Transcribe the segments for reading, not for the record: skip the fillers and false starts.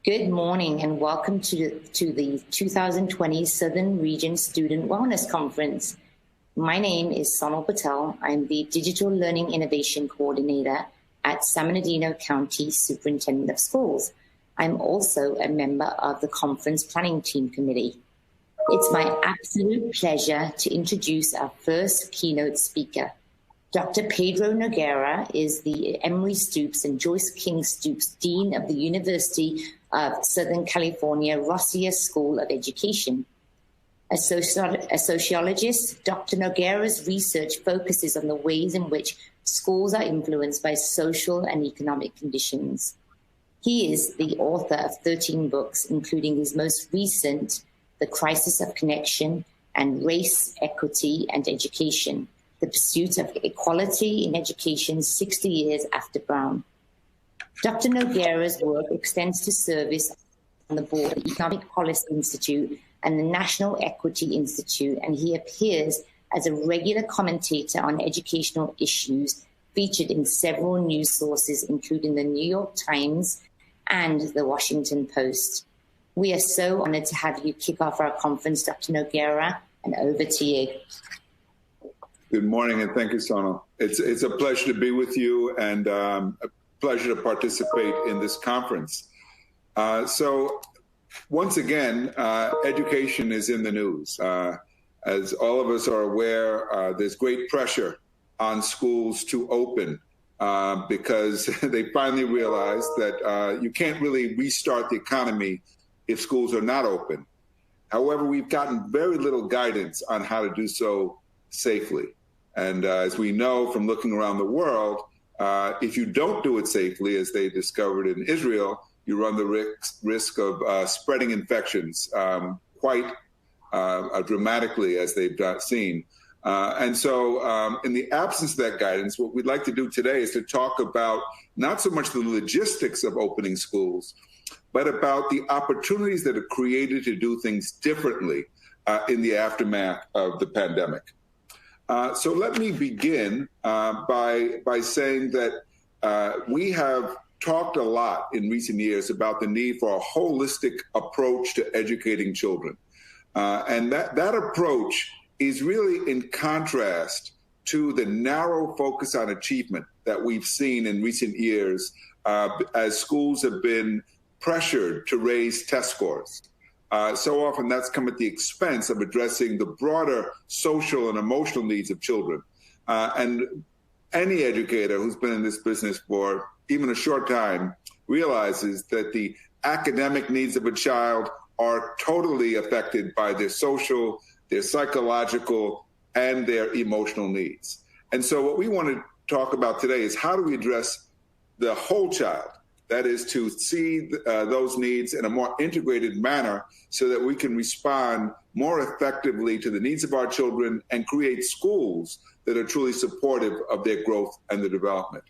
Good morning and welcome to the 2020 Southern Region Student Wellness Conference. My name is Sonal Patel. I'm the Digital Learning Innovation Coordinator at San Bernardino County Superintendent of Schools. I'm also a member of the Conference Planning Team Committee. It's my absolute pleasure to introduce our first keynote speaker. Dr. Pedro Noguera is the Emory Stoops and Joyce King Stoops Dean of the University of Southern California Rossier School of Education. A sociologist, Dr. Noguera's research focuses on the ways in which schools are influenced by social and economic conditions. He is the author of 13 books, including his most recent, The Crisis of Connection and Race, Equity, and Education, the Pursuit of Equality in Education 60 Years After Brown. Dr. Noguera's work extends to service on the board of the Economic Policy Institute and the National Equity Institute, and he appears as a regular commentator on educational issues featured in several news sources, including the New York Times and the Washington Post. We are so honored to have you kick off our conference, Dr. Noguera, and over to you. Good morning, and thank you, Sonal. It's a pleasure to be with you and a pleasure to participate in this conference. So once again, education is in the news. As all of us are aware, there's great pressure on schools to open because they finally realized that you can't really restart the economy if schools are not open. However, we've gotten very little guidance on how to do so safely. And as we know from looking around the world, if you don't do it safely, as they discovered in Israel, you run the risk of spreading infections quite dramatically, as they've seen. And so in the absence of that guidance, what we'd like to do today is to talk about not so much the logistics of opening schools, but about the opportunities that are created to do things differently in the aftermath of the pandemic. So let me begin by saying that we have talked a lot in recent years about the need for a holistic approach to educating children. And that approach is really in contrast to the narrow focus on achievement that we've seen in recent years as schools have been pressured to raise test scores. So often that's come at the expense of addressing the broader social and emotional needs of children. And any educator who's been in this business for even a short time realizes that the academic needs of a child are totally affected by their social, their psychological, and their emotional needs. And so what we want to talk about today is how do we address the whole child? That is to see those needs in a more integrated manner so that we can respond more effectively to the needs of our children and create schools that are truly supportive of their growth and their development.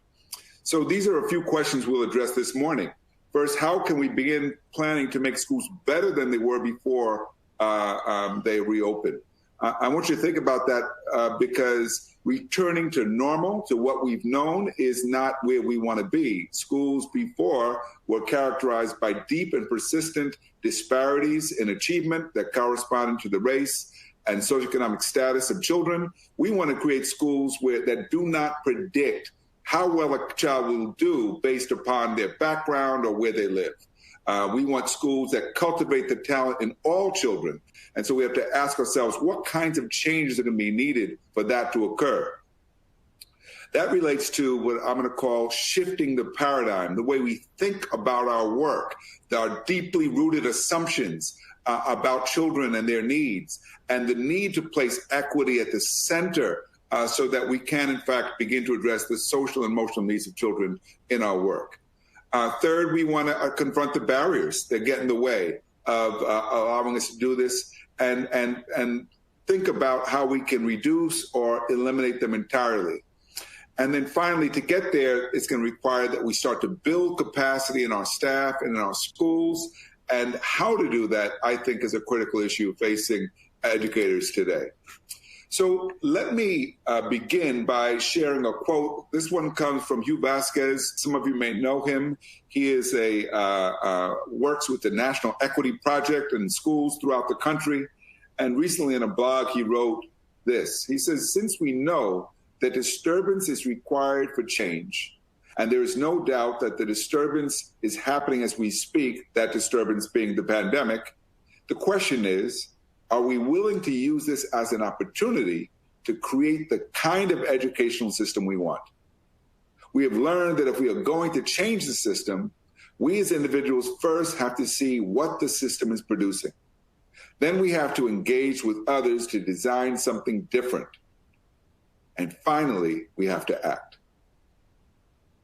So these are a few questions we'll address this morning. First, how can we begin planning to make schools better than they were before they reopen? I want you to think about that because returning to normal, to what we've known, is not where we want to be. Schools before were characterized by deep and persistent disparities in achievement that corresponded to the race and socioeconomic status of children. We want to create schools that do not predict how well a child will do based upon their background or where they live. We want schools that cultivate the talent in all children. And so we have to ask ourselves, what kinds of changes are going to be needed for that to occur? That relates to what I'm going to call shifting the paradigm, the way we think about our work, our deeply rooted assumptions about children and their needs, and the need to place equity at the center so that we can, in fact, begin to address the social and emotional needs of children in our work. Third, we want to confront the barriers that get in the way of allowing us to do this and think about how we can reduce or eliminate them entirely. And then finally, to get there, it's going to require that we start to build capacity in our staff and in our schools. And how to do that, I think, is a critical issue facing educators today. So let me begin by sharing a quote. This one comes from Hugh Vasquez. Some of you may know him. He is works with the National Equity Project in schools throughout the country. And recently in a blog, he wrote this. He says, since we know that disturbance is required for change, and there is no doubt that the disturbance is happening as we speak, that disturbance being the pandemic, the question is, are we willing to use this as an opportunity to create the kind of educational system we want? We have learned that if we are going to change the system, we as individuals first have to see what the system is producing. Then we have to engage with others to design something different. And finally, we have to act.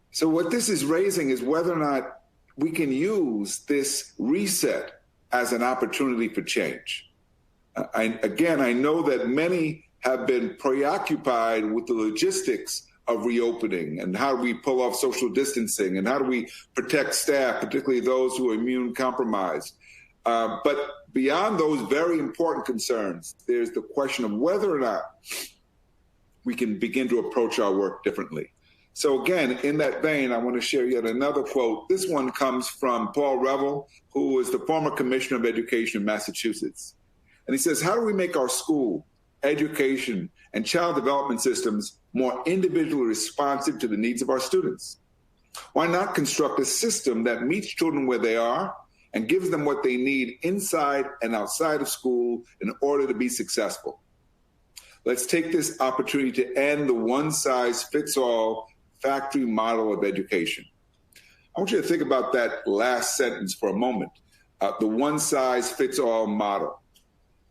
So what this is raising is whether or not we can use this reset as an opportunity for change. I know that many have been preoccupied with the logistics of reopening and how do we pull off social distancing and how do we protect staff, particularly those who are immune compromised. But beyond those very important concerns, there's the question of whether or not we can begin to approach our work differently. So again, in that vein, I want to share yet another quote. This one comes from Paul Revel, who is the former Commissioner of Education in Massachusetts. And he says, how do we make our school, education, and child development systems more individually responsive to the needs of our students? Why not construct a system that meets children where they are and gives them what they need inside and outside of school in order to be successful? Let's take this opportunity to end the one-size-fits-all factory model of education. I want you to think about that last sentence for a moment, the one-size-fits-all model.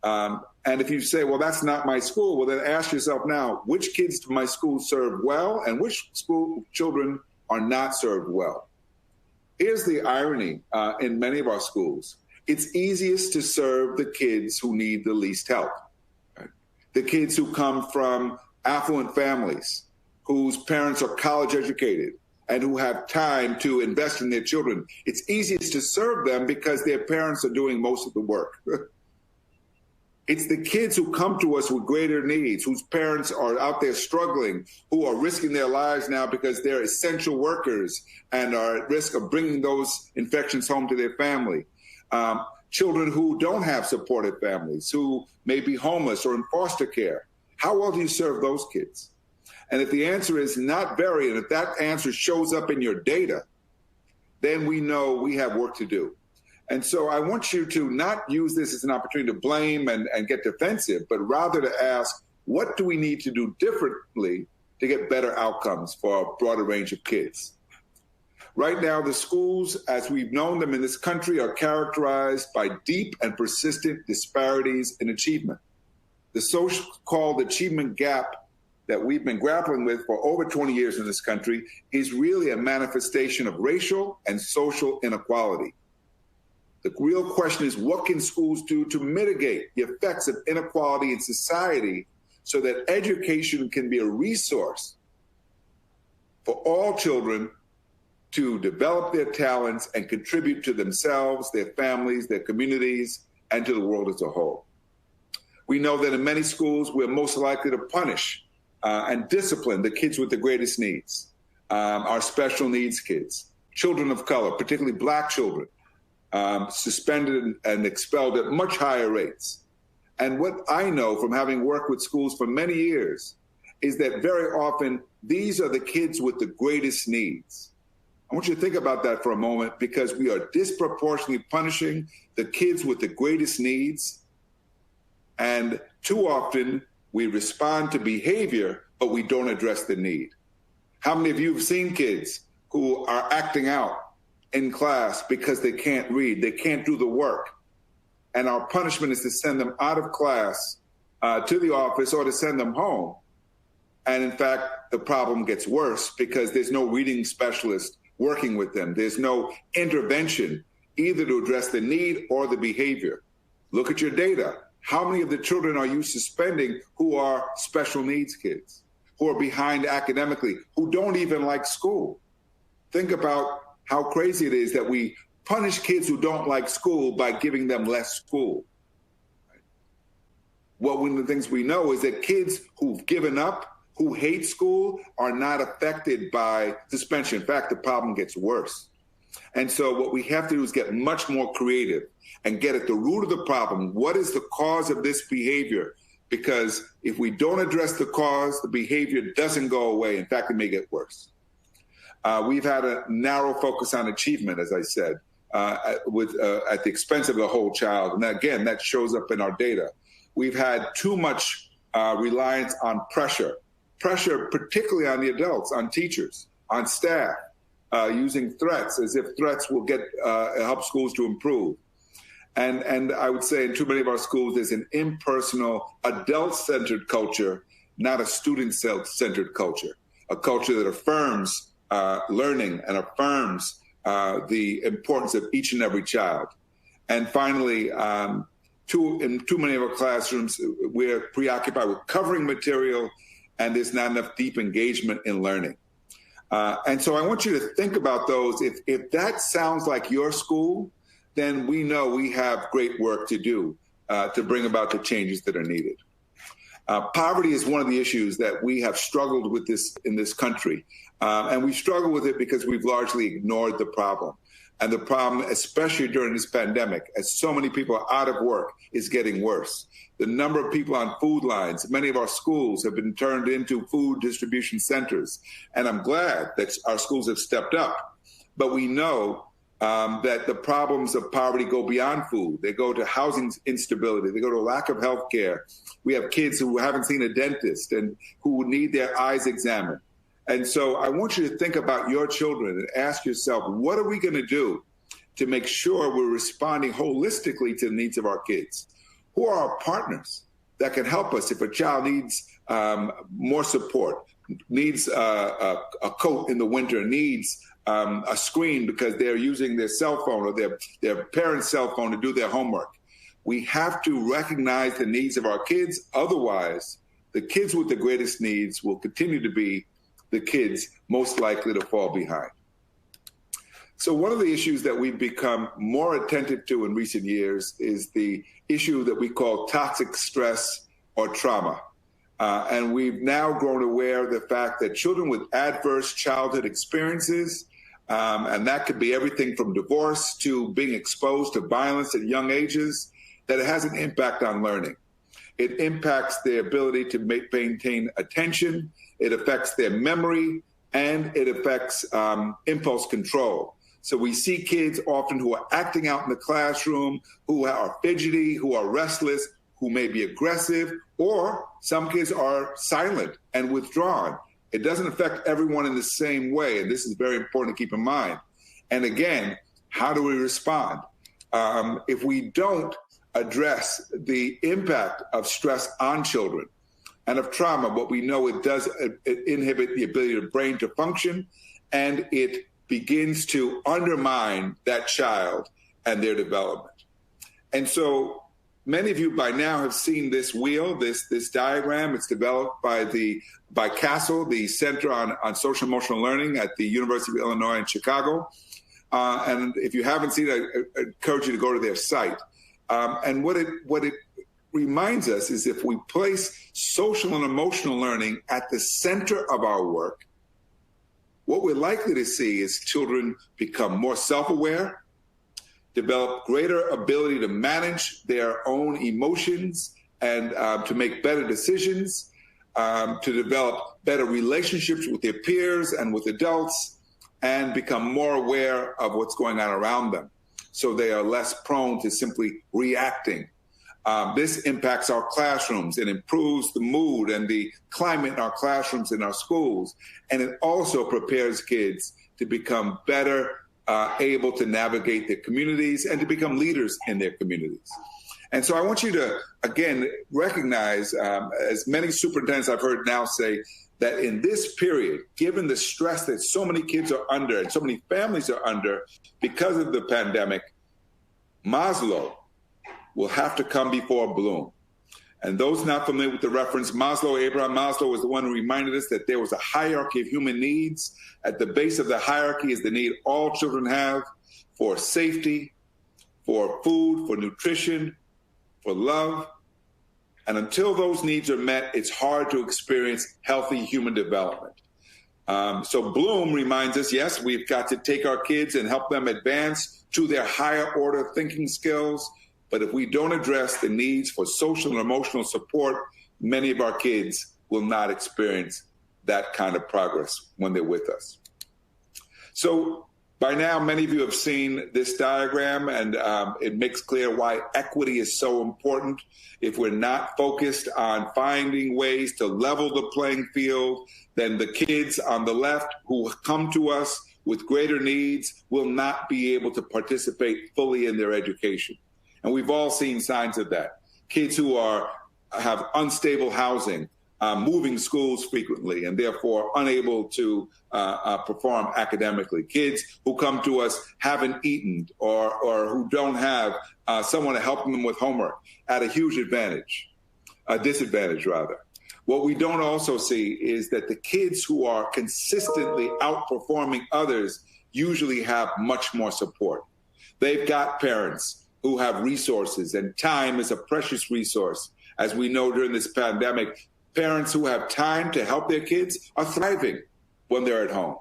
And if you say, well, that's not my school, well, then ask yourself now, which kids do my school serve well and which school children are not served well? Here's the irony in many of our schools. It's easiest to serve the kids who need the least help, right? The kids who come from affluent families, whose parents are college educated and who have time to invest in their children. It's easiest to serve them because their parents are doing most of the work. It's the kids who come to us with greater needs, whose parents are out there struggling, who are risking their lives now because they're essential workers and are at risk of bringing those infections home to their family. Children who don't have supportive families, who may be homeless or in foster care. How well do you serve those kids? And if the answer is not very, and if that answer shows up in your data, then we know we have work to do. And so I want you to not use this as an opportunity to blame and get defensive, but rather to ask, what do we need to do differently to get better outcomes for a broader range of kids? Right now, the schools, as we've known them in this country, are characterized by deep and persistent disparities in achievement. The so-called achievement gap that we've been grappling with for over 20 years in this country is really a manifestation of racial and social inequality. The real question is, what can schools do to mitigate the effects of inequality in society so that education can be a resource for all children to develop their talents and contribute to themselves, their families, their communities, and to the world as a whole? We know that in many schools, we're most likely to punish and discipline the kids with the greatest needs, our special needs kids, children of color, particularly Black children, suspended and expelled at much higher rates. And what I know from having worked with schools for many years is that very often these are the kids with the greatest needs. I want you to think about that for a moment, because we are disproportionately punishing the kids with the greatest needs. And too often we respond to behavior, but we don't address the need. How many of you have seen kids who are acting out in class because they can't read, they can't do the work, and our punishment is to send them out of class to the office or to send them home? And in fact, the problem gets worse because there's no reading specialist working with them. There's no intervention either to address the need or the behavior. Look at your data. How many of the children are you suspending who are special needs kids, who are behind academically, who don't even like school? Think about how crazy it is that we punish kids who don't like school by giving them less school. one of the things we know is that kids who've given up, who hate school, are not affected by suspension. In fact, the problem gets worse. And so what we have to do is get much more creative and get at the root of the problem. What is the cause of this behavior? Because if we don't address the cause, the behavior doesn't go away. In fact, it may get worse. We've had a narrow focus on achievement, as I said, at the expense of the whole child. And again, that shows up in our data. We've had too much reliance on pressure particularly on the adults, on teachers, on staff, using threats as if threats will help schools to improve. And I would say in too many of our schools, there's an impersonal, adult-centered culture, not a student-centered culture, a culture that affirms learning and affirms the importance of each and every child. And finally, in too many of our classrooms, we're preoccupied with covering material, and there's not enough deep engagement in learning. And so I want you to think about those. If that sounds like your school, then we know we have great work to do to bring about the changes that are needed. Poverty is one of the issues that we have struggled with in this country. And we struggle with it because we've largely ignored the problem. And the problem, especially during this pandemic, as so many people are out of work, is getting worse. The number of people on food lines, many of our schools have been turned into food distribution centers. And I'm glad that our schools have stepped up. But we know that the problems of poverty go beyond food. They go to housing instability. They go to lack of health care. We have kids who haven't seen a dentist and who need their eyes examined. And so I want you to think about your children and ask yourself, what are we going to do to make sure we're responding holistically to the needs of our kids? Who are our partners that can help us if a child needs more support, needs a coat in the winter, needs a screen because they're using their cell phone or their parents' cell phone to do their homework? We have to recognize the needs of our kids. Otherwise, the kids with the greatest needs will continue to be the kids most likely to fall behind. So one of the issues that we've become more attentive to in recent years is the issue that we call toxic stress or trauma. And we've now grown aware of the fact that children with adverse childhood experiences, and that could be everything from divorce to being exposed to violence at young ages, that it has an impact on learning. It impacts their ability to maintain attention, it affects their memory, and it affects impulse control. So we see kids often who are acting out in the classroom, who are fidgety, who are restless, who may be aggressive, or some kids are silent and withdrawn. It doesn't affect everyone in the same way, and this is very important to keep in mind. And again, how do we respond? If we don't address the impact of stress on children and of trauma, what we know it does, it inhibit the ability of the brain to function, and it begins to undermine that child and their development. And so many of you by now have seen this wheel, this diagram. It's developed by Castle, the Center on Social Emotional Learning at the University of Illinois in Chicago. And if you haven't seen it, I encourage you to go to their site. And what it reminds us is if we place social and emotional learning at the center of our work, what we're likely to see is children become more self-aware, develop greater ability to manage their own emotions and to make better decisions, to develop better relationships with their peers and with adults, and become more aware of what's going on around them. So they are less prone to simply reacting. This impacts our classrooms and improves the mood and the climate in our classrooms and our schools. And it also prepares kids to become better able to navigate their communities and to become leaders in their communities. And so I want you to, again, recognize, as many superintendents I've heard now say, that in this period, given the stress that so many kids are under and so many families are under because of the pandemic, Maslow will have to come before Bloom. And those not familiar with the reference, Abraham Maslow was the one who reminded us that there was a hierarchy of human needs. At the base of the hierarchy is the need all children have for safety, for food, for nutrition, for love. And until those needs are met, it's hard to experience healthy human development. So Bloom reminds us, yes, we've got to take our kids and help them advance to their higher order thinking skills. But if we don't address the needs for social and emotional support, many of our kids will not experience that kind of progress when they're with us. So by now, many of you have seen this diagram, and it makes clear why equity is so important. If we're not focused on finding ways to level the playing field, then the kids on the left who come to us with greater needs will not be able to participate fully in their education. And we've all seen signs of that. Kids who have unstable housing, moving schools frequently, and therefore unable to perform academically. Kids who come to us haven't eaten or who don't have someone to help them with homework at a huge disadvantage rather. What we don't also see is that the kids who are consistently outperforming others usually have much more support. They've got parents who have resources, and time is a precious resource. As we know during this pandemic, parents who have time to help their kids are thriving when they're at home.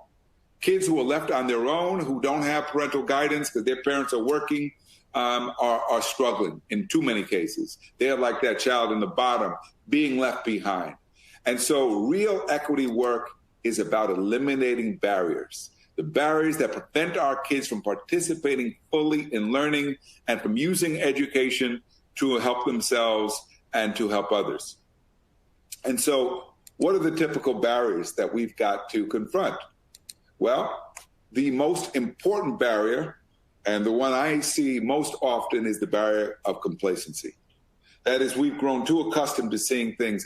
Kids who are left on their own, who don't have parental guidance because their parents are working, are struggling in too many cases. They're like that child in the bottom, being left behind. And so real equity work is about eliminating barriers, the barriers that prevent our kids from participating fully in learning and from using education to help themselves and to help others. And so what are the typical barriers that we've got to confront? Well, the most important barrier, and the one I see most often, is the barrier of complacency. That is, we've grown too accustomed to seeing things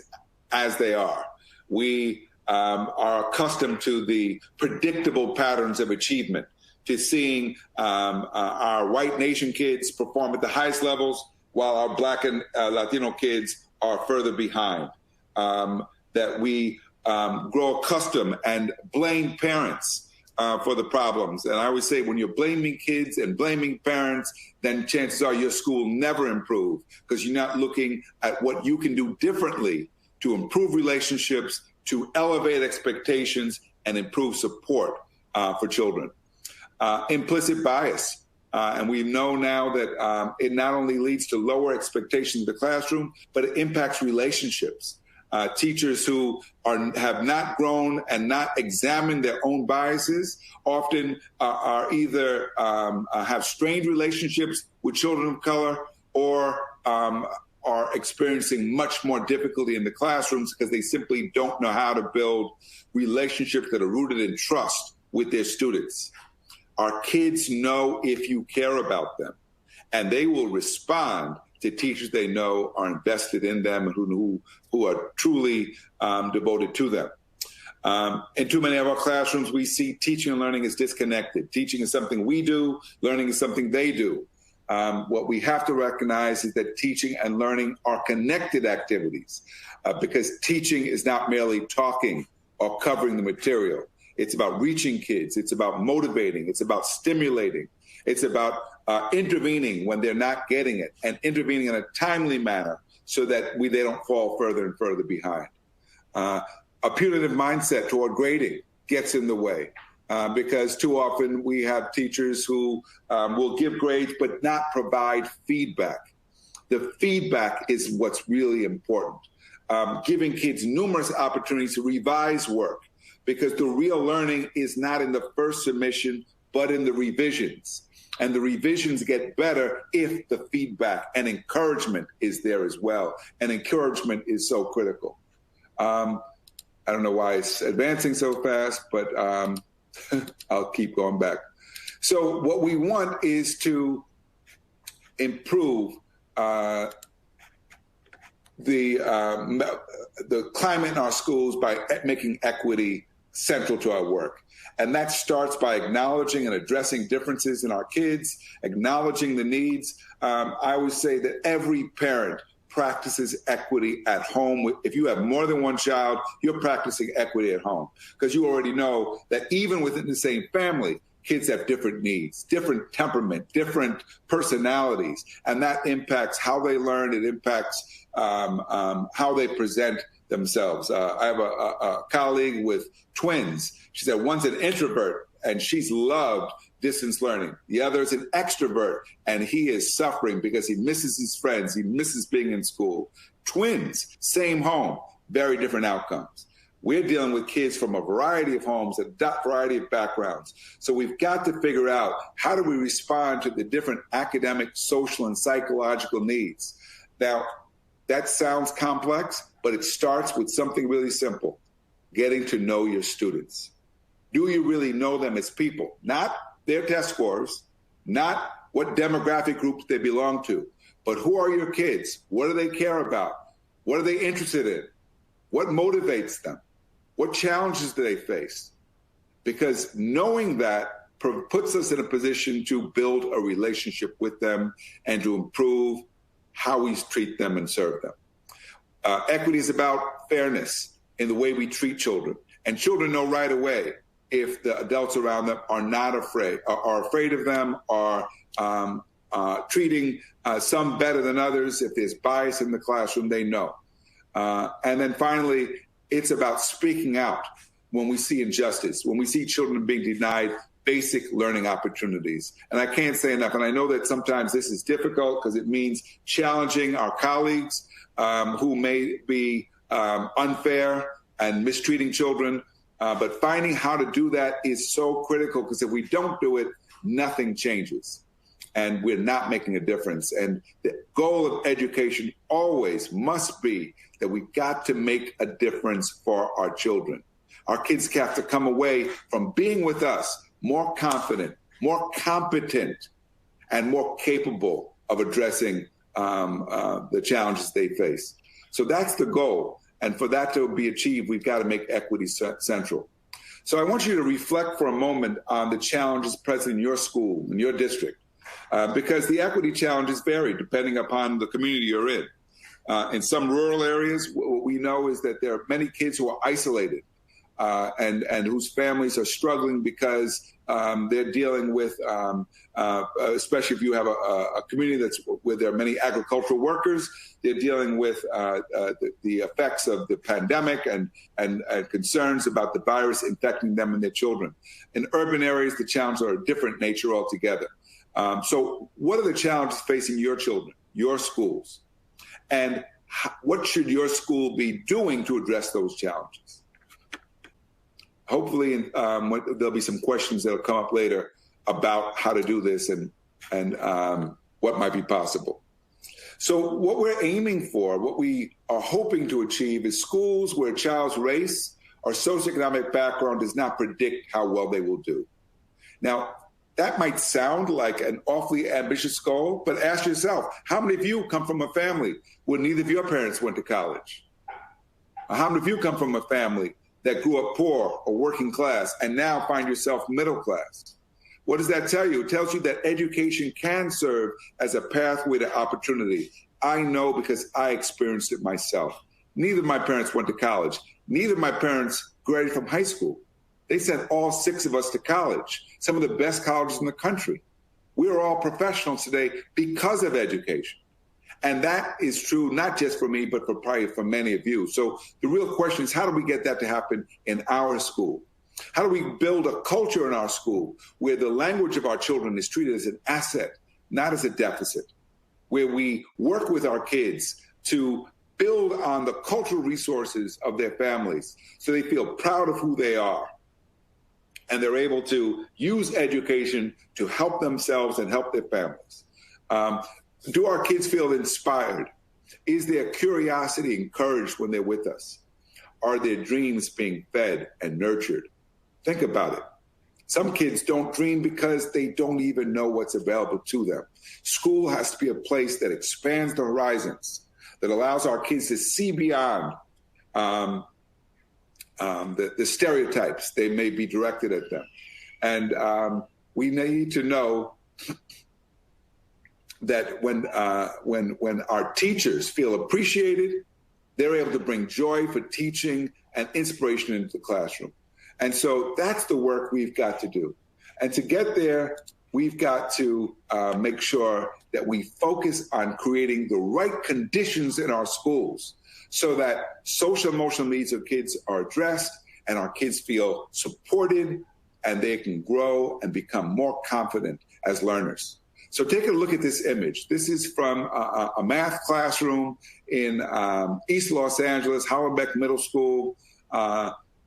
as they are. We are accustomed to the predictable patterns of achievement, to seeing our white nation kids perform at the highest levels while our Black and Latino kids are further behind. That we grow accustomed and blame parents for the problems. And I always say, when you're blaming kids and blaming parents, then chances are your school never improve, because you're not looking at what you can do differently to improve relationships, to elevate expectations, and improve support for children. Implicit bias. And we know now that it not only leads to lower expectations in the classroom, but it impacts relationships. Teachers who have not grown and not examined their own biases often are either have strained relationships with children of color, or are experiencing much more difficulty in the classrooms because they simply don't know how to build relationships that are rooted in trust with their students. Our kids know if you care about them, and they will respond to teachers they know are invested in them and who are truly devoted to them. In too many of our classrooms, we see teaching and learning as disconnected. Teaching is something we do, learning is something they do. What we have to recognize is that teaching and learning are connected activities, because teaching is not merely talking or covering the material. It's about reaching kids. It's about motivating. It's about stimulating. It's about intervening when they're not getting it, and intervening in a timely manner so that they don't fall further and further behind. A punitive mindset toward grading gets in the way, because too often we have teachers who will give grades but not provide feedback. The feedback is what's really important. Giving kids numerous opportunities to revise work, because the real learning is not in the first submission, but in the revisions. And the revisions get better if the feedback and encouragement is there as well. And encouragement is so critical. I don't know why it's advancing so fast, but I'll keep going back. So what we want is to improve the climate in our schools by making equity central to our work. And that starts by acknowledging and addressing differences in our kids, acknowledging the needs. I always say that every parent practices equity at home. If you have more than one child, you're practicing equity at home, because you already know that even within the same family, kids have different needs, different temperament, different personalities, and that impacts how they learn. It impacts how they present themselves. I have a colleague with twins. She said one's an introvert, and she's loved distance learning. The other is an extrovert, and he is suffering because he misses his friends. He misses being in school. Twins, same home, very different outcomes. We're dealing with kids from a variety of homes, a variety of backgrounds. So we've got to figure out, how do we respond to the different academic, social, and psychological needs? Now, that sounds complex, but it starts with something really simple: getting to know your students. Do you really know them as people? Not their test scores, not what demographic groups they belong to, but who are your kids? What do they care about? What are they interested in? What motivates them? What challenges do they face? Because knowing that puts us in a position to build a relationship with them and to improve how we treat them and serve them. Equity is about fairness in the way we treat children. And children know right away if the adults around them are not afraid, are afraid of them, are treating some better than others. If there's bias in the classroom, they know. And then finally, it's about speaking out when we see injustice, when we see children being denied basic learning opportunities. And I can't say enough. And I know that sometimes this is difficult because it means challenging our colleagues who may be unfair and mistreating children. But finding how to do that is so critical, because if we don't do it, nothing changes. And we're not making a difference. And the goal of education always must be that we got to make a difference for our children. Our kids have to come away from being with us more confident, more competent, and more capable of addressing the challenges they face. So that's the goal. And for that to be achieved, we've got to make equity central. So I want you to reflect for a moment on the challenges present in your school, in your district, because the equity challenges vary depending upon the community you're in. In some rural areas, what we know is that there are many kids who are isolated and whose families are struggling because they're dealing with, especially if you have a community where there are many agricultural workers, they're dealing with the effects of the pandemic and concerns about the virus infecting them and their children. In urban areas, the challenges are a different nature altogether. So what are the challenges facing your children, your schools? And what should your school be doing to address those challenges? Hopefully, there'll be some questions that'll come up later about how to do this and what might be possible. So what we're aiming for, what we are hoping to achieve, is schools where a child's race or socioeconomic background does not predict how well they will do. Now, that might sound like an awfully ambitious goal, but ask yourself, how many of you come from a family where neither of your parents went to college? Or how many of you come from a family that grew up poor or working class and now find yourself middle class? What does that tell you? It tells you that education can serve as a pathway to opportunity. I know because I experienced it myself. Neither of my parents went to college. Neither of my parents graduated from high school. They sent all 6 of us to college, some of the best colleges in the country. We are all professionals today because of education. And that is true not just for me, but probably for many of you. So the real question is, how do we get that to happen in our school? How do we build a culture in our school where the language of our children is treated as an asset, not as a deficit, where we work with our kids to build on the cultural resources of their families so they feel proud of who they are, and they're able to use education to help themselves and help their families. Do our kids feel inspired? Is their curiosity encouraged when they're with us? Are their dreams being fed and nurtured? Think about it. Some kids don't dream because they don't even know what's available to them. School has to be a place that expands the horizons, that allows our kids to see beyond the stereotypes they may be directed at them. And we need to know that when our teachers feel appreciated, they're able to bring joy for teaching and inspiration into the classroom. And so that's the work we've got to do. And to get there, we've got to make sure that we focus on creating the right conditions in our schools so that social emotional needs of kids are addressed and our kids feel supported and they can grow and become more confident as learners. So take a look at this image. This is from a math classroom in East Los Angeles, Howard Beck Middle School.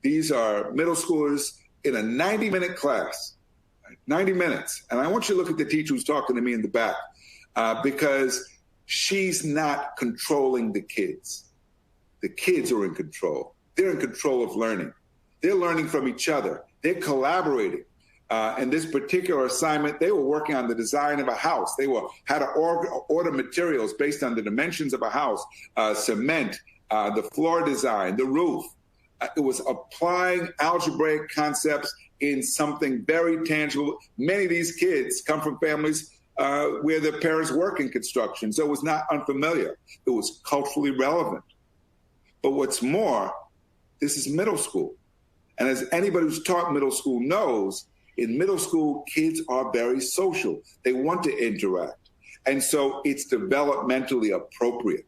These are middle schoolers in a 90-minute class, 90 minutes. And I want you to look at the teacher who's talking to me in the back because she's not controlling the kids. The kids are in control. They're in control of learning. They're learning from each other. They're collaborating. In this particular assignment, they were working on the design of a house. They had to order materials based on the dimensions of a house, cement, the floor design, the roof. It was applying algebraic concepts in something very tangible. Many of these kids come from families where their parents work in construction, so it was not unfamiliar. It was culturally relevant. But what's more, this is middle school. And as anybody who's taught middle school knows, in middle school, kids are very social. They want to interact. And so it's developmentally appropriate.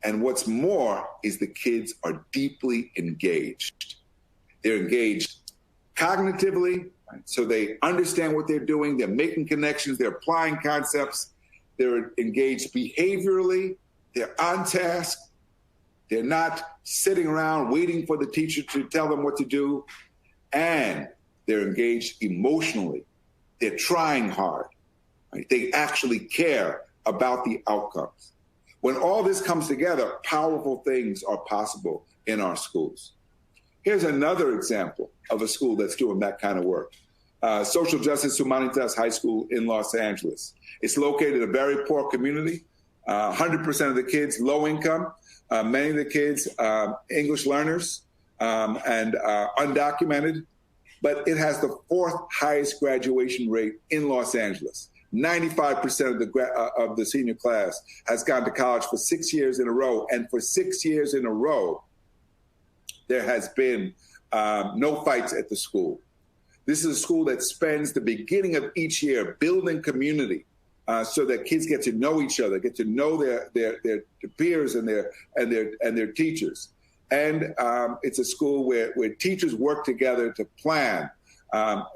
And what's more is the kids are deeply engaged. They're engaged cognitively, right? So they understand what they're doing. They're making connections. They're applying concepts. They're engaged behaviorally. They're on task. They're not sitting around waiting for the teacher to tell them what to do. And they're engaged emotionally. They're trying hard. Right? They actually care about the outcomes. When all this comes together, powerful things are possible in our schools. Here's another example of a school that's doing that kind of work. Social Justice Humanitas High School in Los Angeles. It's located in a very poor community. 100% of the kids low income. Many of the kids English learners and undocumented. But it has the fourth highest graduation rate in Los Angeles. 95% of the senior class has gone to college for 6 years in a row. And for 6 years in a row, there has been no fights at the school. This is a school that spends the beginning of each year building community so that kids get to know each other, get to know their peers and their teachers. And it's a school where teachers work together to plan.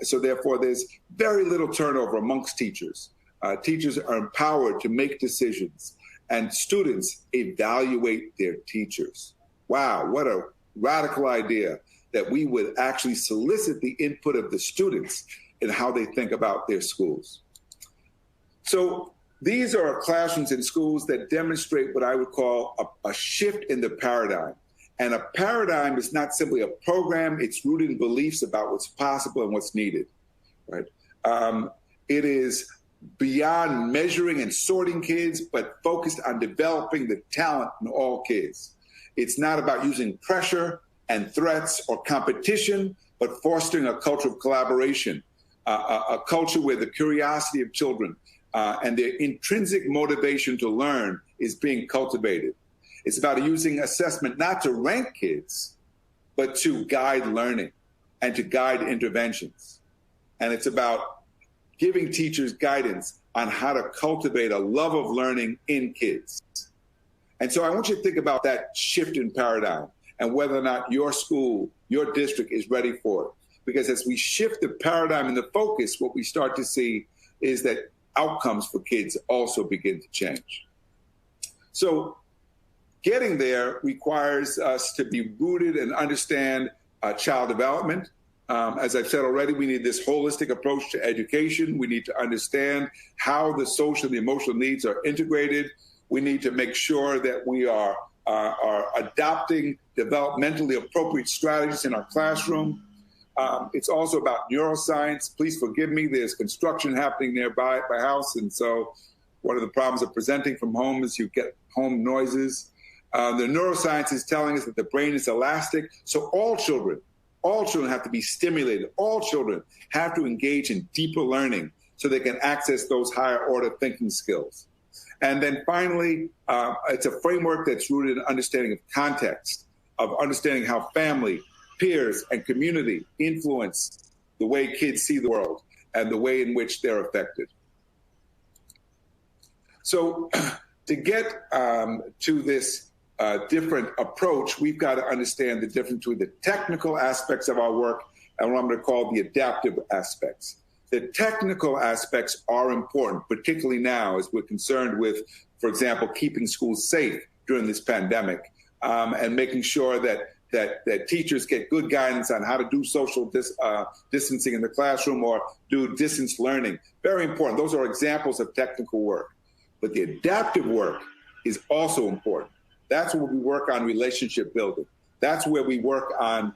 So therefore, there's very little turnover amongst teachers. Teachers are empowered to make decisions, and students evaluate their teachers. Wow, what a radical idea that we would actually solicit the input of the students in how they think about their schools. So these are classrooms in schools that demonstrate what I would call a shift in the paradigm. And a paradigm is not simply a program, it's rooted in beliefs about what's possible and what's needed, right? It is beyond measuring and sorting kids, but focused on developing the talent in all kids. It's not about using pressure and threats or competition, but fostering a culture of collaboration, a culture where the curiosity of children and their intrinsic motivation to learn is being cultivated. It's about using assessment not to rank kids, but to guide learning and to guide interventions. And it's about giving teachers guidance on how to cultivate a love of learning in kids. And so I want you to think about that shift in paradigm and whether or not your school, your district is ready for it. Because as we shift the paradigm and the focus, what we start to see is that outcomes for kids also begin to change. So getting there requires us to be rooted and understand child development. As I've said already, we need this holistic approach to education. We need to understand how the social and the emotional needs are integrated. We need to make sure that we are adopting developmentally appropriate strategies in our classroom. It's also about neuroscience. Please forgive me, there's construction happening nearby at my house. And so one of the problems of presenting from home is you get home noises. The neuroscience is telling us that the brain is elastic. So all children have to be stimulated. All children have to engage in deeper learning so they can access those higher order thinking skills. And then finally, it's a framework that's rooted in understanding of context, of understanding how family, peers, and community influence the way kids see the world and the way in which they're affected. So to get to this different approach, we've got to understand the difference between the technical aspects of our work and what I'm going to call the adaptive aspects. The technical aspects are important, particularly now as we're concerned with, for example, keeping schools safe during this pandemic, and making sure that teachers get good guidance on how to do social distancing in the classroom or do distance learning. Very important. Those are examples of technical work. But the adaptive work is also important. That's where we work on relationship building. That's where we work on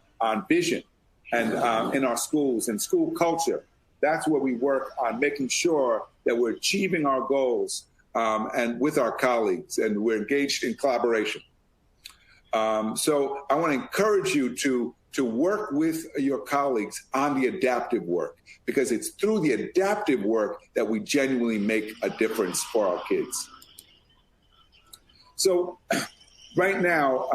vision and in our schools and school culture. That's where we work on making sure that we're achieving our goals and with our colleagues, and we're engaged in collaboration. So I want to encourage you to work with your colleagues on the adaptive work, because it's through the adaptive work that we genuinely make a difference for our kids. So right now,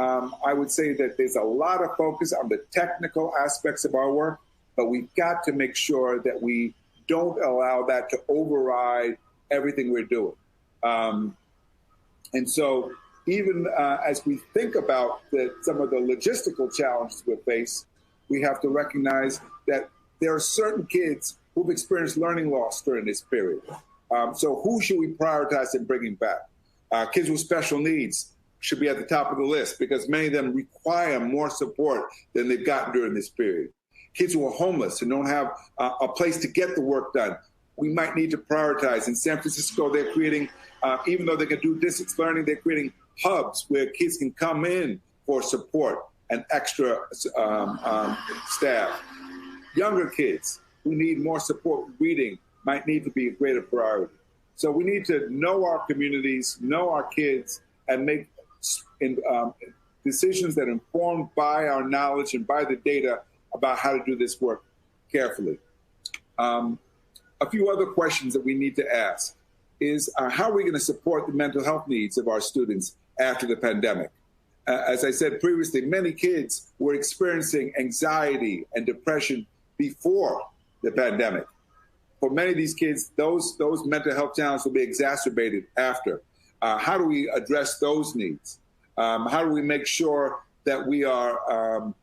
I would say that there's a lot of focus on the technical aspects of our work, but we've got to make sure that we don't allow that to override everything we're doing. And so even as we think about some of the logistical challenges we face, we have to recognize that there are certain kids who've experienced learning loss during this period. So who should we prioritize in bringing back? Kids with special needs should be at the top of the list, because many of them require more support than they've gotten during this period. Kids who are homeless and don't have a place to get the work done, we might need to prioritize. In San Francisco, they're creating, even though they can do distance learning, they're creating hubs where kids can come in for support and extra staff. Younger kids who need more support with reading might need to be a greater priority. So we need to know our communities, know our kids, and make decisions that are informed by our knowledge and by the data about how to do this work carefully. A few other questions that we need to ask is how are we going to support the mental health needs of our students after the pandemic? As I said previously, many kids were experiencing anxiety and depression before the pandemic. For many of these kids, those mental health challenges will be exacerbated after. How do we address those needs? How do we make sure that we are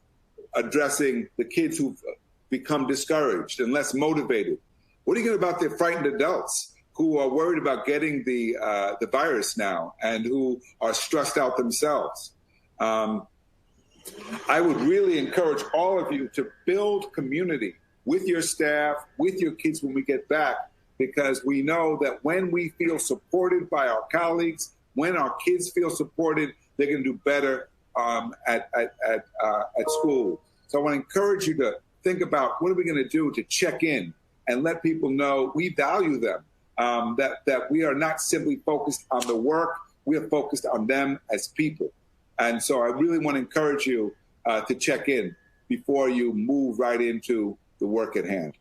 addressing the kids who've become discouraged and less motivated? What are you doing about the frightened adults who are worried about getting the virus now and who are stressed out themselves? I would really encourage all of you to build community with your staff, with your kids when we get back, because we know that when we feel supported by our colleagues, when our kids feel supported, they're going to do better at school. So I want to encourage you to think about what are we going to do to check in and let people know we value them, that we are not simply focused on the work, we are focused on them as people. And so I really want to encourage you to check in before you move right into the work at hand.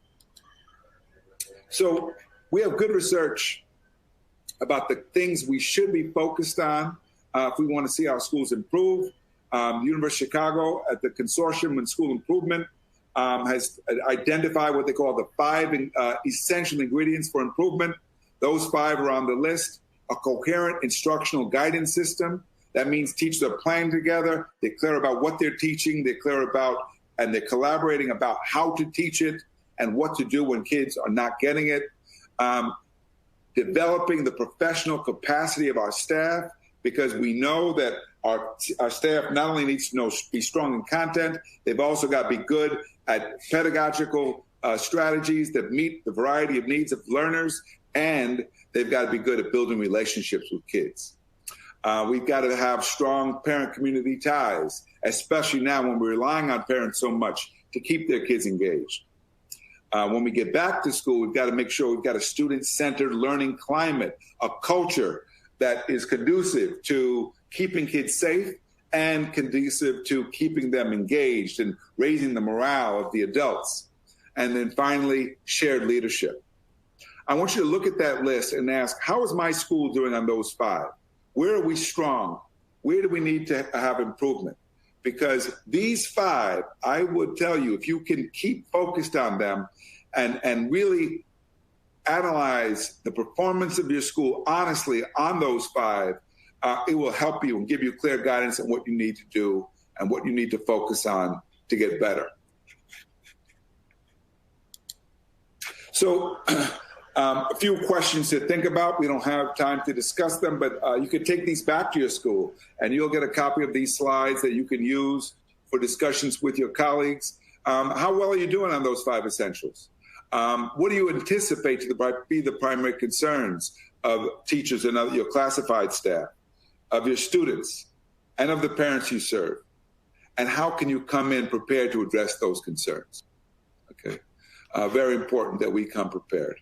So we have good research about the things we should be focused on if we want to see our schools improve. The University of Chicago at the Consortium on School Improvement has identified what they call the 5 essential ingredients for improvement. Those 5 are on the list. A coherent instructional guidance system. That means teachers are planning together. They're clear about what they're teaching. They're clear about, and they're collaborating about how to teach it and what to do when kids are not getting it. Developing the professional capacity of our staff, because we know that our staff not only needs to be strong in content, they've also got to be good at pedagogical strategies that meet the variety of needs of learners, and they've got to be good at building relationships with kids. We've got to have strong parent-community ties, especially now when we're relying on parents so much to keep their kids engaged. When we get back to school, we've got to make sure we've got a student-centered learning climate, a culture that is conducive to keeping kids safe and conducive to keeping them engaged and raising the morale of the adults. And then finally, shared leadership. I want you to look at that list and ask, how is my school doing on those 5? Where are we strong? Where do we need to have improvement? because these 5, I would tell you, if you can keep focused on them and really analyze the performance of your school honestly on those 5, it will help you and give you clear guidance on what you need to do and what you need to focus on to get better. So a few questions to think about. We don't have time to discuss them, but you can take these back to your school and you'll get a copy of these slides that you can use for discussions with your colleagues. How well are you doing on those 5 essentials? What do you anticipate to be the primary concerns of teachers and of your classified staff, of your students, and of the parents you serve? And how can you come in prepared to address those concerns? Okay, very important that we come prepared.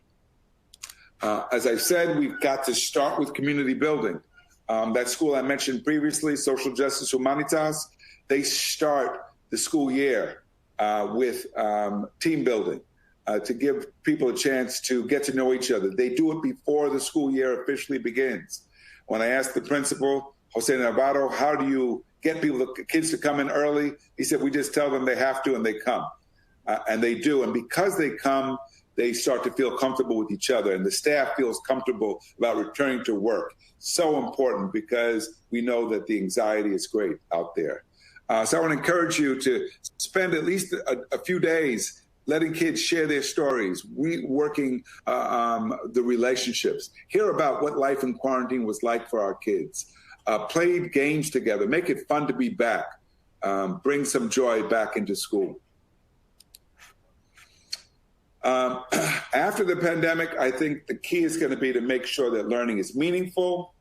As I said, we've got to start with community building. That school I mentioned previously, Social Justice Humanitas, they start the school year with team building to give people a chance to get to know each other. They do it before the school year officially begins. When I asked the principal, Jose Navarro, how do you get kids to come in early? He said, we just tell them they have to and they come. And they do. And because they come, they start to feel comfortable with each other and the staff feels comfortable about returning to work. So important because we know that the anxiety is great out there. So I want to encourage you to spend at least a few days letting kids share their stories, working the relationships, hear about what life in quarantine was like for our kids, played games together, make it fun to be back, bring some joy back into school. After the pandemic, I think the key is going to be to make sure that learning is meaningful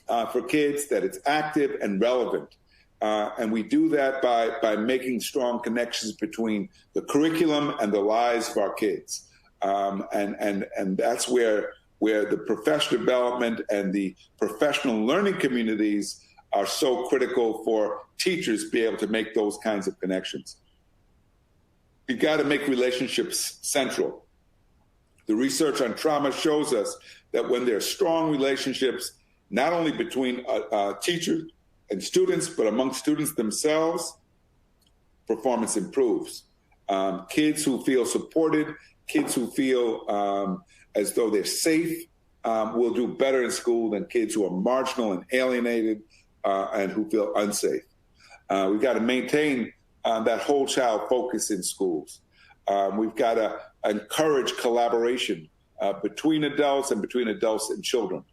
for kids, that it's active and relevant. And we do that by making strong connections between the curriculum and the lives of our kids. And that's where the professional development and the professional learning communities are so critical for teachers to be able to make those kinds of connections. You've got to make relationships central. The research on trauma shows us that when there are strong relationships, not only between teachers and students, but among students themselves, performance improves. Kids who feel supported, kids who feel as though they're safe will do better in school than kids who are marginal and alienated and who feel unsafe. We've got to maintain that whole child focus in schools. We've got to encourage collaboration between adults and children.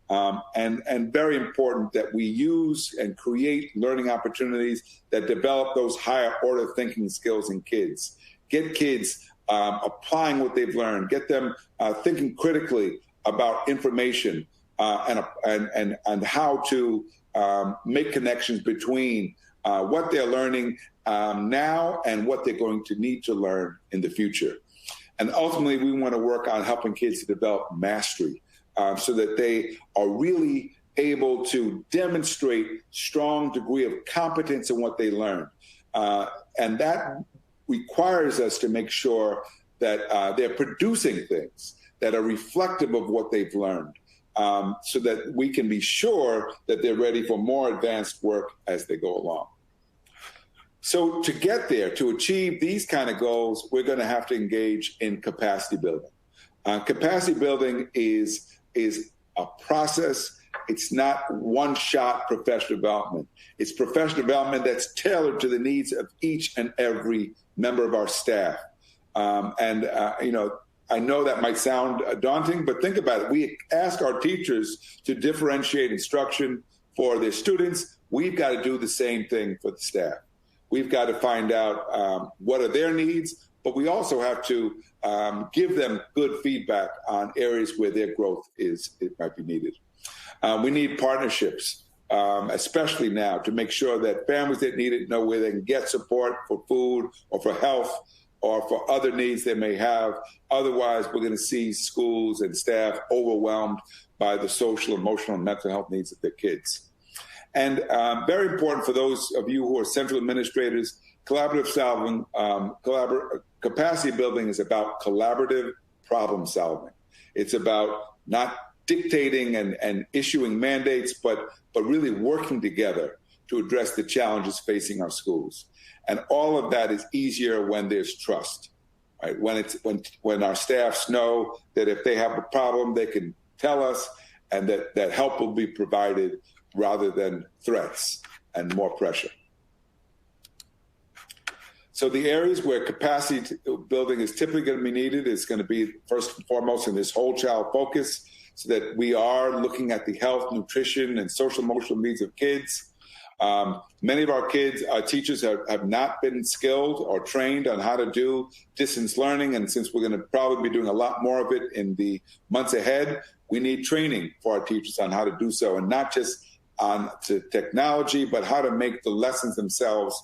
And very important that we use and create learning opportunities that develop those higher order thinking skills in kids. Get kids applying what they've learned. Get them thinking critically about information and how to make connections between what they're learning now and what they're going to need to learn in the future. And ultimately, we want to work on helping kids to develop mastery so that they are really able to demonstrate strong degree of competence in what they learn. And that requires us to make sure that they're producing things that are reflective of what they've learned, so that we can be sure that they're ready for more advanced work as they go along. So to get there, to achieve these kind of goals, we're going to have to engage in capacity building. Capacity building is a process. It's not one-shot professional development. It's professional development that's tailored to the needs of each and every member of our staff. I know that might sound daunting, but think about it. We ask our teachers to differentiate instruction for their students. We've got to do the same thing for the staff. We've got to find out what are their needs, but we also have to give them good feedback on areas where their growth might be needed. We need partnerships, especially now, to make sure that families that need it know where they can get support for food or for health or for other needs they may have. Otherwise, we're going to see schools and staff overwhelmed by the social, emotional, and mental health needs of their kids. And very important for those of you who are central administrators, collaborative solving, capacity building is about collaborative problem solving. It's about not dictating and issuing mandates, but really working together to address the challenges facing our schools. And all of that is easier when there's trust, right? When our staffs know that if they have a problem, they can tell us, and that help will be provided rather than threats and more pressure. So the areas where capacity building is typically going to be needed is going to be first and foremost in this whole child focus, so that we are looking at the health, nutrition, and social emotional needs of kids. Many of our kids, our teachers have not been skilled or trained on how to do distance learning. And since we're going to probably be doing a lot more of it in the months ahead, we need training for our teachers on how to do so, and not just on to technology, but how to make the lessons themselves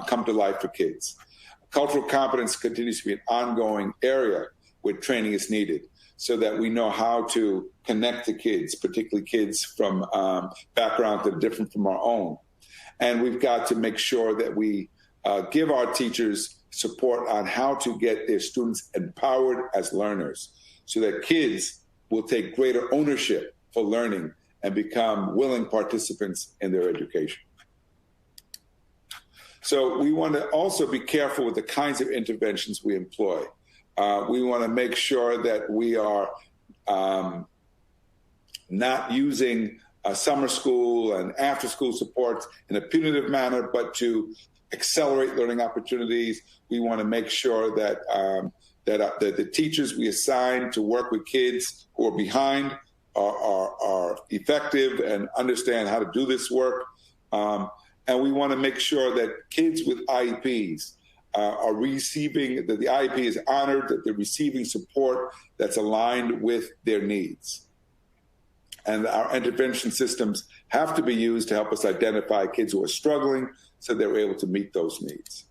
come to life for kids. Cultural competence continues to be an ongoing area where training is needed, so that we know how to connect to kids, particularly kids from backgrounds that are different from our own. And we've got to make sure that we give our teachers support on how to get their students empowered as learners, so that kids will take greater ownership for learning and become willing participants in their education. So we want to also be careful with the kinds of interventions we employ. We want to make sure that we are not using summer school and after-school supports in a punitive manner, but to accelerate learning opportunities. We want to make sure that that the teachers we assign to work with kids who are behind are effective and understand how to do this work. And we want to make sure that kids with IEPs are receiving, that the IEP is honored, that they're receiving support that's aligned with their needs. And our intervention systems have to be used to help us identify kids who are struggling so they're able to meet those needs.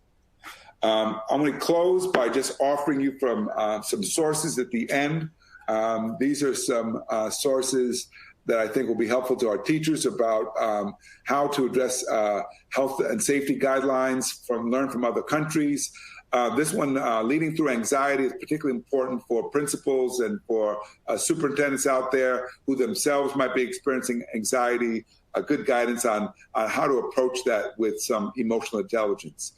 I'm going to close by just offering you from some sources at the end. These are some sources that I think will be helpful to our teachers about how to address health and safety guidelines learned from other countries. This one, Leading Through Anxiety, is particularly important for principals and for superintendents out there who themselves might be experiencing anxiety, good guidance on how to approach that with some emotional intelligence.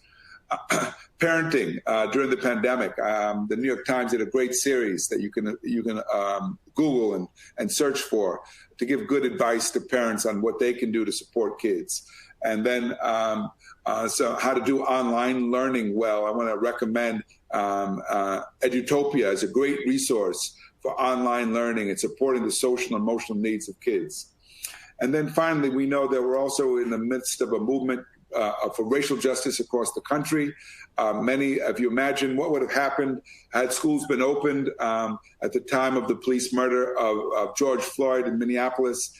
Parenting during the pandemic. The New York Times did a great series that you can Google and search for to give good advice to parents on what they can do to support kids. And then so how to do online learning well. I want to recommend Edutopia as a great resource for online learning and supporting the social and emotional needs of kids. And then finally, we know that we're also in the midst of a movement for racial justice across the country. Many, if you imagine what would have happened had schools been opened at the time of the police murder of George Floyd in Minneapolis,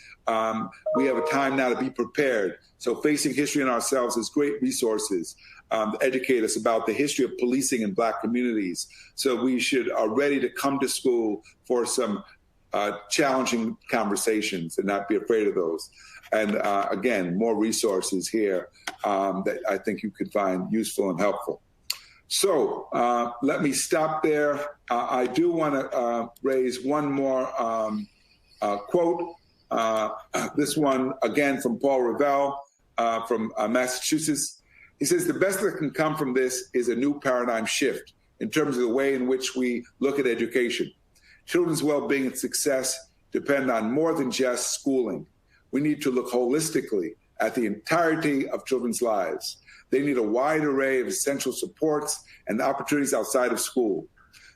we have a time now to be prepared. So Facing History and Ourselves is great resources to educate us about the history of policing in Black communities. So we are ready to come to school for some challenging conversations and not be afraid of those. And again, more resources here that I think you could find useful and helpful. So let me stop there. I do want to raise one more quote. This one, again, from Paul Revel from Massachusetts. He says, the best that can come from this is a new paradigm shift in terms of the way in which we look at education. Children's well-being and success depend on more than just schooling. We need to look holistically at the entirety of children's lives. They need a wide array of essential supports and opportunities outside of school.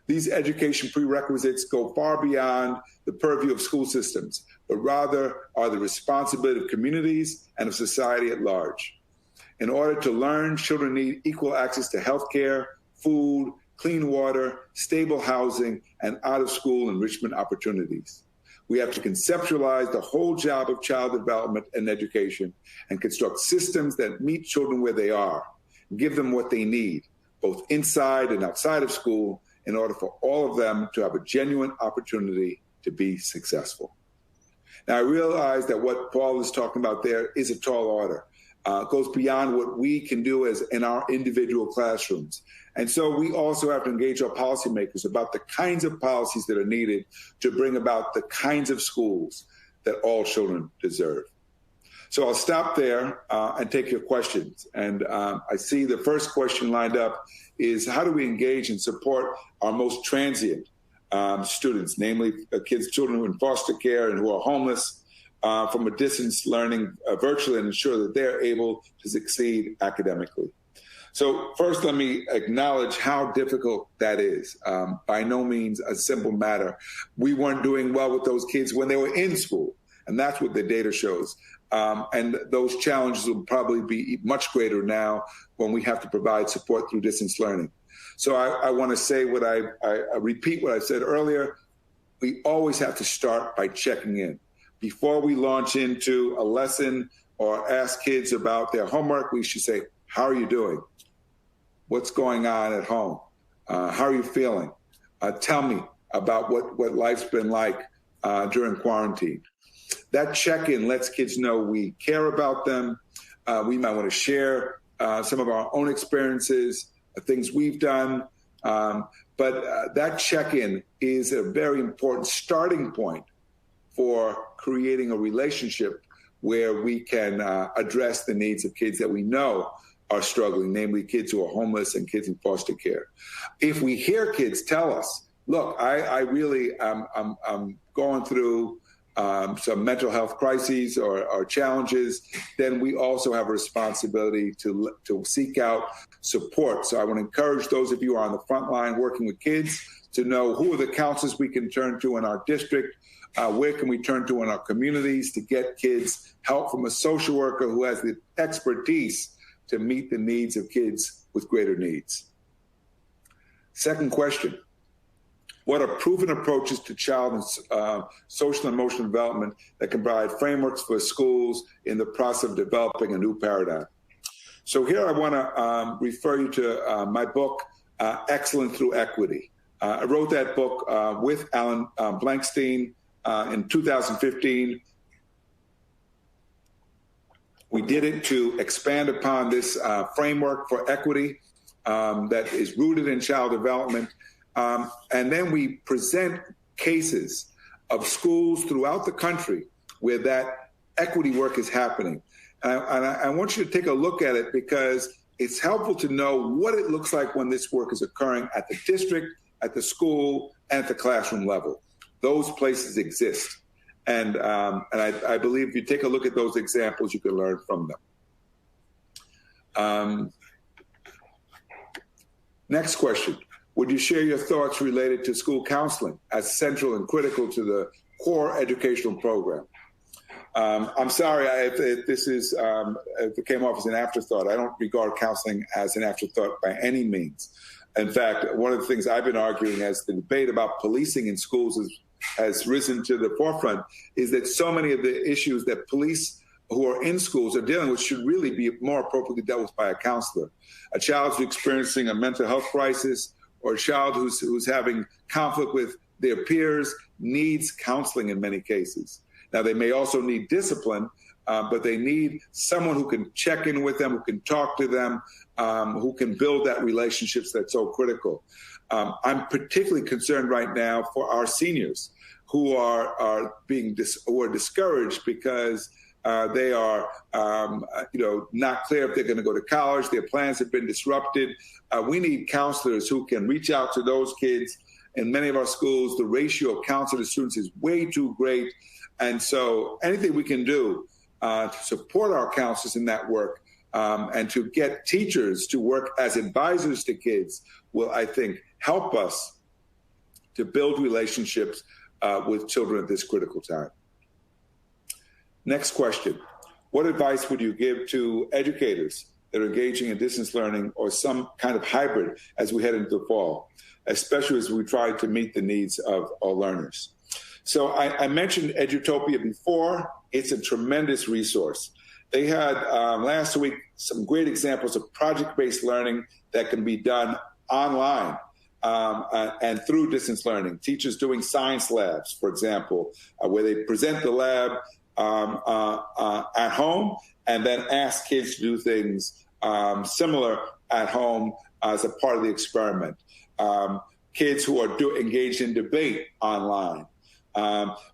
These education prerequisites go far beyond the purview of school systems, but rather are the responsibility of communities and of society at large. In order to learn, children need equal access to healthcare, food, clean water, stable housing, and out-of-school enrichment opportunities. We have to conceptualize the whole job of child development and education and construct systems that meet children where they are, give them what they need, both inside and outside of school, in order for all of them to have a genuine opportunity to be successful. Now, I realize that what Paul is talking about there is a tall order. It goes beyond what we can do as in our individual classrooms. And so we also have to engage our policymakers about the kinds of policies that are needed to bring about the kinds of schools that all children deserve. So I'll stop there and take your questions. And I see the first question lined up is, how do we engage and support our most transient students, namely children who are in foster care and who are homeless, from a distance learning virtually, and ensure that they're able to succeed academically? So first, let me acknowledge how difficult that is. By no means a simple matter. We weren't doing well with those kids when they were in school, and that's what the data shows. And those challenges will probably be much greater now when we have to provide support through distance learning. So I want to say I repeat what I said earlier. We always have to start by checking in. Before we launch into a lesson or ask kids about their homework, we should say, how are you doing? What's going on at home? How are you feeling? Tell me about what life's been like during quarantine. That check-in lets kids know we care about them. We might want to share some of our own experiences, things we've done. But that check-in is a very important starting point for creating a relationship where we can address the needs of kids that we know are struggling, namely kids who are homeless and kids in foster care. If we hear kids tell us, look, I really I'm going through some mental health crises or challenges, then we also have a responsibility to seek out support. So I want to encourage those of you who are on the front line working with kids to know who are the counselors we can turn to in our district, where can we turn to in our communities to get kids help from a social worker who has the expertise to meet the needs of kids with greater needs. Second question. What are proven approaches to child and social and emotional development that can provide frameworks for schools in the process of developing a new paradigm? So here I want to refer you to my book, Excellence Through Equity. I wrote that book with Alan Blankstein in 2015. We did it to expand upon this framework for equity that is rooted in child development. And then we present cases of schools throughout the country where that equity work is happening. And I want you to take a look at it because it's helpful to know what it looks like when this work is occurring at the district, at the school, and at the classroom level. Those places exist. And I believe if you take a look at those examples, you can learn from them. Next question. Would you share your thoughts related to school counseling as central and critical to the core educational program? I'm sorry if it came off as an afterthought. I don't regard counseling as an afterthought by any means. In fact, one of the things I've been arguing as the debate about policing in schools has risen to the forefront is that so many of the issues that police who are in schools are dealing with should really be more appropriately dealt with by a counselor. A child who's experiencing a mental health crisis or a child who's having conflict with their peers needs counseling in many cases. Now, they may also need discipline, but they need someone who can check in with them, who can talk to them, who can build that relationships that's so critical. I'm particularly concerned right now for our seniors who are discouraged because they are, not clear if they're going to go to college. Their plans have been disrupted. We need counselors who can reach out to those kids. In many of our schools, the ratio of counselor to students is way too great. And so anything we can do to support our counselors in that work and to get teachers to work as advisors to kids will, I think, help us to build relationships with children at this critical time. Next question. What advice would you give to educators that are engaging in distance learning or some kind of hybrid as we head into the fall, especially as we try to meet the needs of our learners? So I mentioned Edutopia before. It's a tremendous resource. They had last week some great examples of project-based learning that can be done online and through distance learning. Teachers doing science labs, for example, where they present the lab at home and then ask kids to do things similar at home as a part of the experiment. Kids who are engaged in debate online.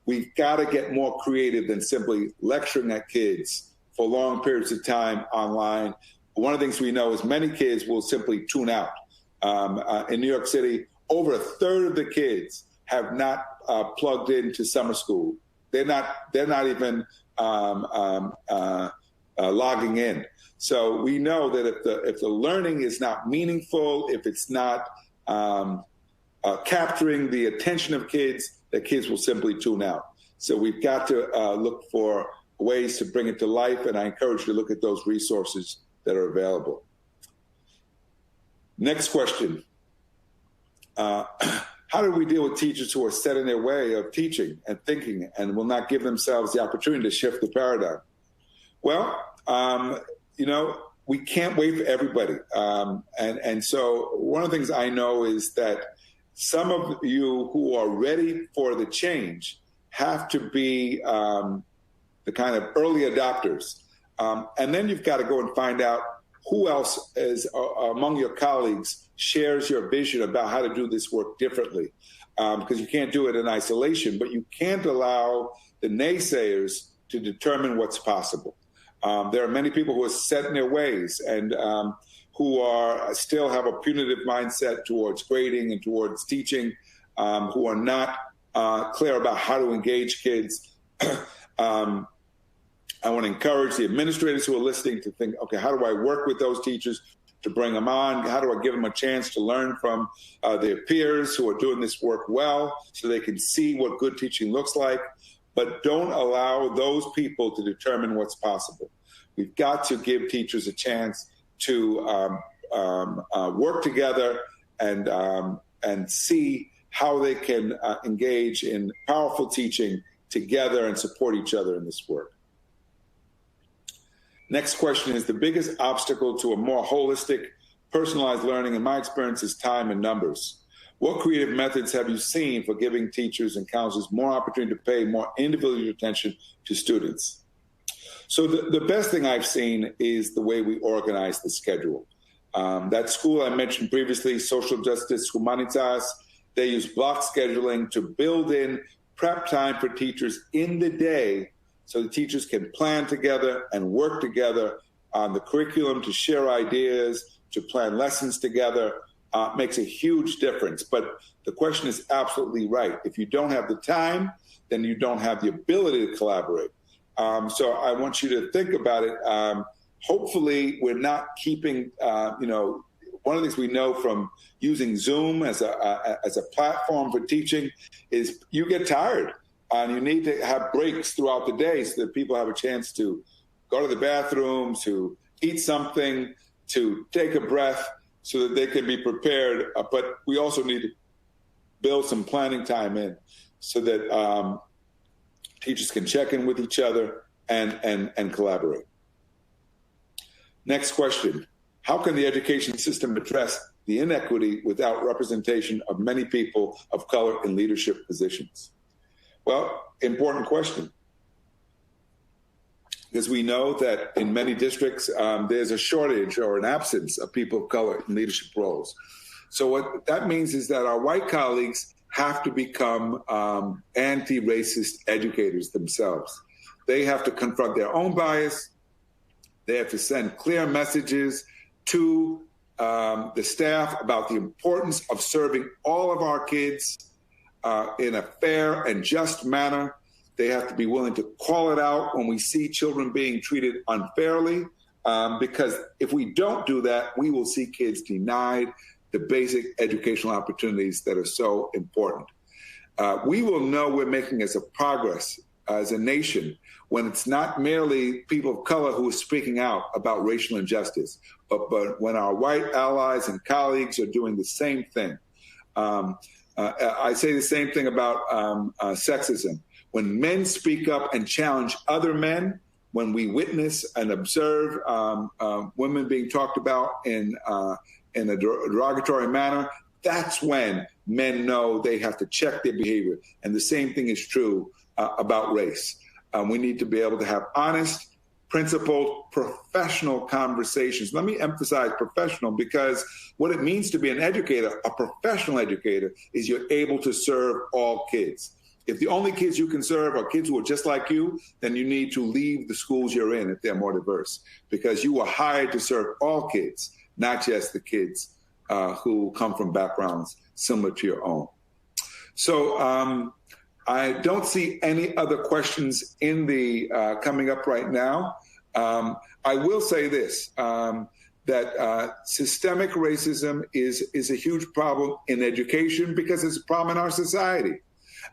We've got to get more creative than simply lecturing at kids for long periods of time online. One of the things we know is many kids will simply tune out. In New York City, over a third of the kids have not plugged into summer school. They're not even logging in. So we know that if the learning is not meaningful, if it's not capturing the attention of kids, that kids will simply tune out. So we've got to look for ways to bring it to life, and I encourage you to look at those resources that are available. Next question. How do we deal with teachers who are set in their way of teaching and thinking and will not give themselves the opportunity to shift the paradigm? Well, we can't wait for everybody. And so one of the things I know is that some of you who are ready for the change have to be the kind of early adopters. And then you've got to go and find out who else is among your colleagues shares your vision about how to do this work differently. Because you can't do it in isolation, but you can't allow the naysayers to determine what's possible. There are many people who are set in their ways and who still have a punitive mindset towards grading and towards teaching, who are not clear about how to engage kids. I want to encourage the administrators who are listening to think, okay, how do I work with those teachers to bring them on? How do I give them a chance to learn from their peers who are doing this work well so they can see what good teaching looks like? But don't allow those people to determine what's possible. We've got to give teachers a chance to work together and see how they can engage in powerful teaching together and support each other in this work. Next question is, the biggest obstacle to a more holistic, personalized learning, in my experience, is time and numbers. What creative methods have you seen for giving teachers and counselors more opportunity to pay more individual attention to students? So the best thing I've seen is the way we organize the schedule. That school I mentioned previously, Social Justice Humanitas, they use block scheduling to build in prep time for teachers in the day so the teachers can plan together and work together on the curriculum, to share ideas, to plan lessons together. Makes a huge difference. But the question is absolutely right. If you don't have the time, then you don't have the ability to collaborate. So I want you to think about it. Hopefully we're not keeping, one of the things we know from using Zoom as a platform for teaching is you get tired. And you need to have breaks throughout the day so that people have a chance to go to the bathroom, to eat something, to take a breath so that they can be prepared. But we also need to build some planning time in so that teachers can check in with each other and collaborate. Next question. How can the education system address the inequity without representation of many people of color in leadership positions? Well, important question. Because we know that in many districts, there's a shortage or an absence of people of color in leadership roles. So what that means is that our white colleagues have to become anti-racist educators themselves. They have to confront their own bias. They have to send clear messages to the staff about the importance of serving all of our kids in a fair and just manner. They have to be willing to call it out when we see children being treated unfairly, because if we don't do that, we will see kids denied the basic educational opportunities that are so important. We will know we're making as a progress as a nation when it's not merely people of color who are speaking out about racial injustice, but when our white allies and colleagues are doing the same thing. I say the same thing about sexism. When men speak up and challenge other men, when we witness and observe women being talked about in a derogatory manner, that's when men know they have to check their behavior. And the same thing is true about race. We need to be able to have honest, principled, professional conversations. Let me emphasize professional, because what it means to be an educator, a professional educator, is you're able to serve all kids. If the only kids you can serve are kids who are just like you, then you need to leave the schools you're in if they're more diverse, because you are hired to serve all kids, not just the kids who come from backgrounds similar to your own. So I don't see any other questions in the coming up right now. I will say this, that systemic racism is a huge problem in education because it's a problem in our society.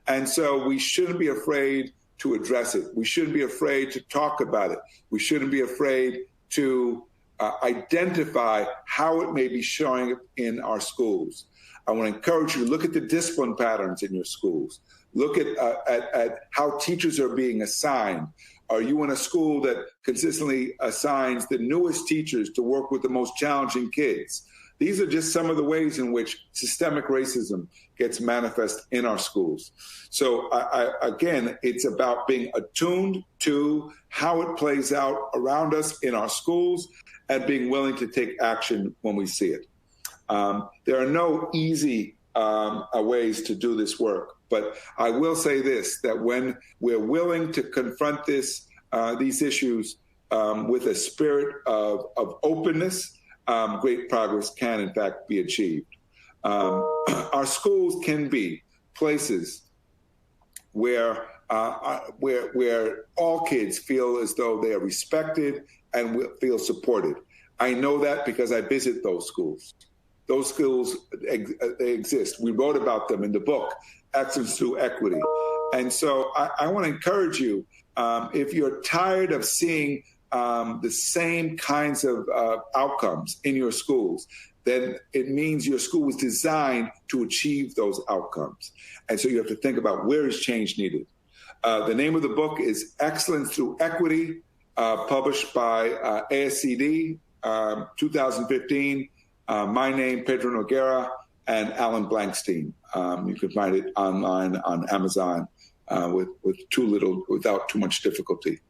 And so we shouldn't be afraid to address it. We shouldn't be afraid to talk about it. We shouldn't be afraid to identify how it may be showing up in our schools. I want to encourage you to look at the discipline patterns in your schools. Look at how teachers are being assigned. Are you in a school that consistently assigns the newest teachers to work with the most challenging kids? These are just some of the ways in which systemic racism gets manifest in our schools. So again, it's about being attuned to how it plays out around us in our schools and being willing to take action when we see it. There are no easy ways to do this work, but I will say this, that when we're willing to confront these issues with a spirit of openness, great progress can, in fact, be achieved. Our schools can be places where all kids feel as though they are respected and feel supported. I know that because I visit those schools. Those schools, they exist. We wrote about them in the book, Excellence Through Equity. And so I want to encourage you, if you're tired of seeing the same kinds of outcomes in your schools, then it means your school was designed to achieve those outcomes. And so you have to think about where is change needed. The name of the book is Excellence Through Equity, published by ASCD, 2015. My name, Pedro Noguera, and Alan Blankstein. You can find it online on Amazon without too much difficulty.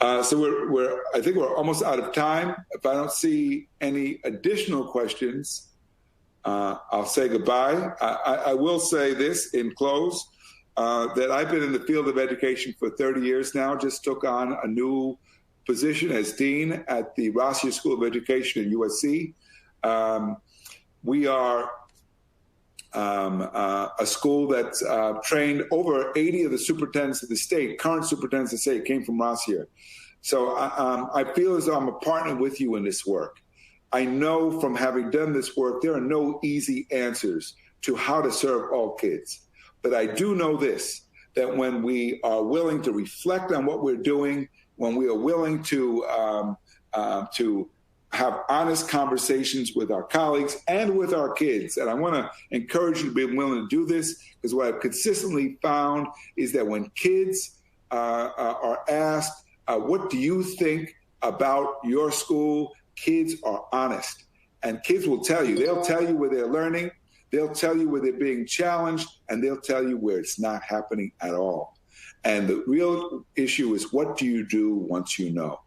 So I think we're almost out of time. If I don't see any additional questions, I'll say goodbye. I will say this in close, that I've been in the field of education for 30 years now, just took on a new position as dean at the Rossier School of Education at USC. We are a school that's trained over 80 of the superintendents of the state, current superintendents of the state, came from Rossier. So I feel as though I'm a partner with you in this work. I know from having done this work, there are no easy answers to how to serve all kids. But I do know this, that when we are willing to reflect on what we're doing, when we are willing to have honest conversations with our colleagues and with our kids. And I want to encourage you to be willing to do this, because what I've consistently found is that when kids are asked, what do you think about your school? Kids are honest. And kids will tell you. They'll tell you where they're learning. They'll tell you where they're being challenged. And they'll tell you where it's not happening at all. And the real issue is, what do you do once you know?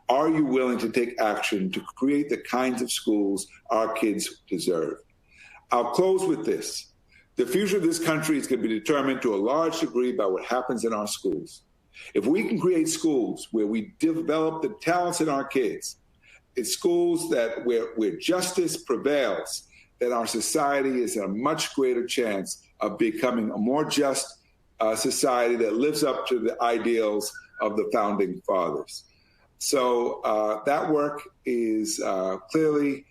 Are you willing to take action to create the kinds of schools our kids deserve? I'll close with this. The future of this country is going to be determined to a large degree by what happens in our schools. If we can create schools where we develop the talents in our kids, it's schools where justice prevails, then our society is a much greater chance of becoming a more just society that lives up to the ideals of the founding fathers. So that work is clearly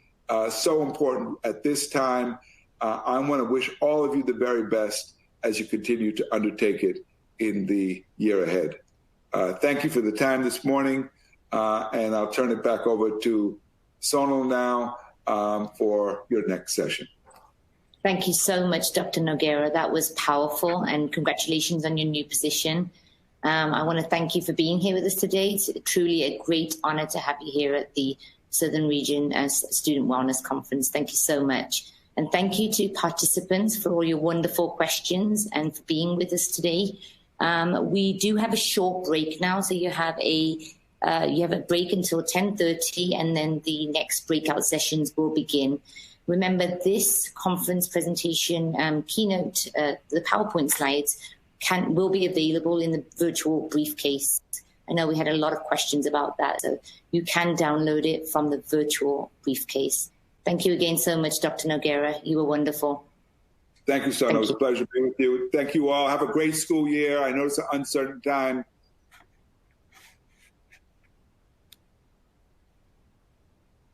so important at this time. I want to wish all of you the very best as you continue to undertake it in the year ahead. Thank you for the time this morning, and I'll turn it back over to Sonal now for your next session. Thank you so much, Dr. Noguera. That was powerful, and congratulations on your new position. I want to thank you for being here with us today. It's truly a great honor to have you here at the Southern Region Student Wellness Conference. Thank you so much. And thank you to participants for all your wonderful questions and for being with us today. We do have a short break now, so you have a break until 10:30, and then the next breakout sessions will begin. Remember, this conference presentation keynote, the PowerPoint slides, will be available in the virtual briefcase. I know we had a lot of questions about that, so you can download it from the virtual briefcase. Thank you again so much, Dr. Noguera. You were wonderful. Thank you, Sono. It was a pleasure being with you. Thank you all. Have a great school year. I know it's an uncertain time,